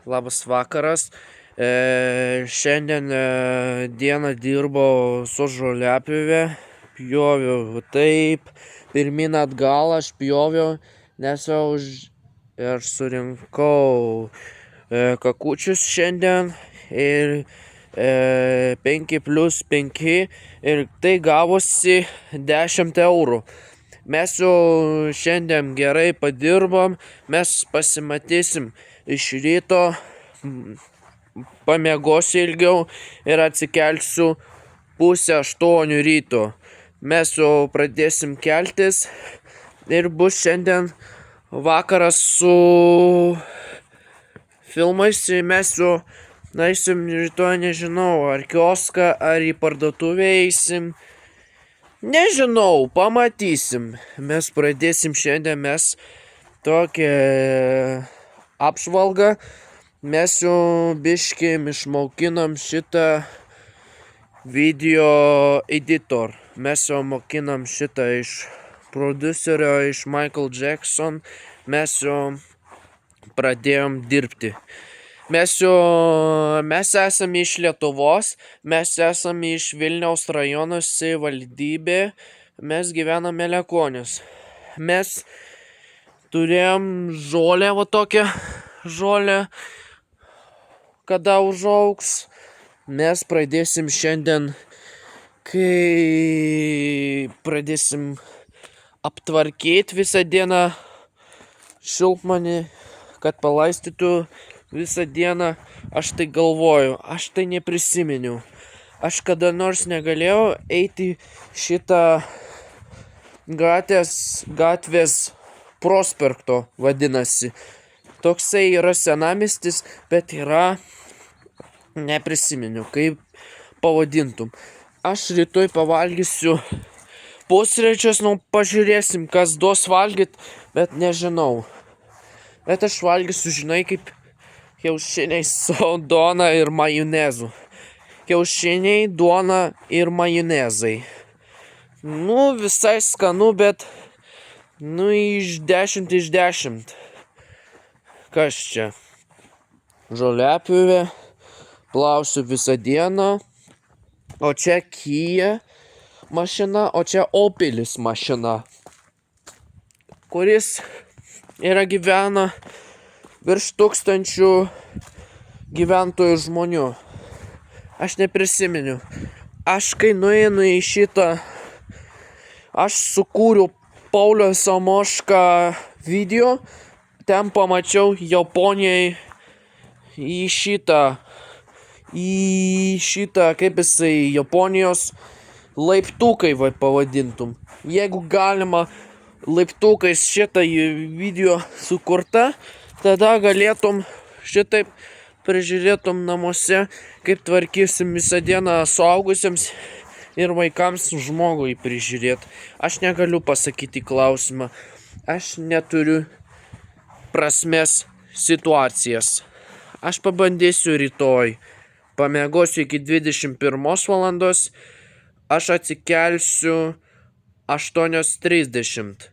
labas vakaras. Šiandien dieną dirbau su žoliapjove, pjoviau taip, pirmin atgal aš pjoviau, nes ir surinkau kakučius šiandien ir 5+5 ir tai gavosi 10 eurų. Mes jau šiandien gerai padirbom, mes pasimatysim iš ryto, pamiegosiu ilgiau ir atsikelsiu 7:30 ryto. Mes jau pradėsim keltis ir bus šiandien vakaras su filmais. Mes jau eisim rytoj, nežinau, ar kioską, ar į parduotuvę eisim. Nežinau, pamatysim. Mes pradėsim šiandien tokią apžvalgą. Mes jau biškį išmokinom šitą video editor. Mes jau mokinam šitą iš prodiuserio, iš Michael Jackson. Mes jau pradėjom dirbti. Mes esame iš Lietuvos, mes esame iš Vilniaus rajono savivaldybė, mes gyvename Lekonius. Mes turėjom žolę, va tokią žolę, kada užaugs. Mes pradėsim šiandien, kai pradėsim aptvarkyti visą dieną šiltnamį, kad palaistytų visą dieną. Aš tai galvoju, aš tai neprisiminiau. Aš kada nors negalėjau eiti šitą gatvės prospekto vadinasi. Toksai yra senamiestis, bet yra, neprisiminiau, kaip pavadintum. Aš rytoj pavalgysiu pusryčius, pažiūrėsim, kas duos valgyt, bet nežinau. Bet aš valgysiu, žinai, kaip kiaušiniai su duona ir majonezu. Kiaušiniai, duona ir majonezai. Visai skanu, bet iš 10 iš 10. Kas čia? Žoliapjovė. Plausiu visą dieną. O čia Kia mašina, o čia Opelis mašina, kuris gyvena virš 1000 gyventojų žmonių. Aš neprisimenu. Aš kai nueinu į šitą, aš sukūriau Paulio Samošką video, ten pamačiau Japonijai į šitą, kaip jisai, Japonijos laiptukai pavadintum. Jeigu galima laiptukais šitą video sukurta, tada galėtum šitaip prižiūrėtum namuose, kaip tvarkysim visą dieną suaugusiems ir vaikams žmogui prižiūrėti. Aš negaliu pasakyti klausimą. Aš neturiu prasmės situacijas. Aš pabandysiu rytoj. Pamiegosiu iki 21 valandos. Aš atsikelsiu 8:30.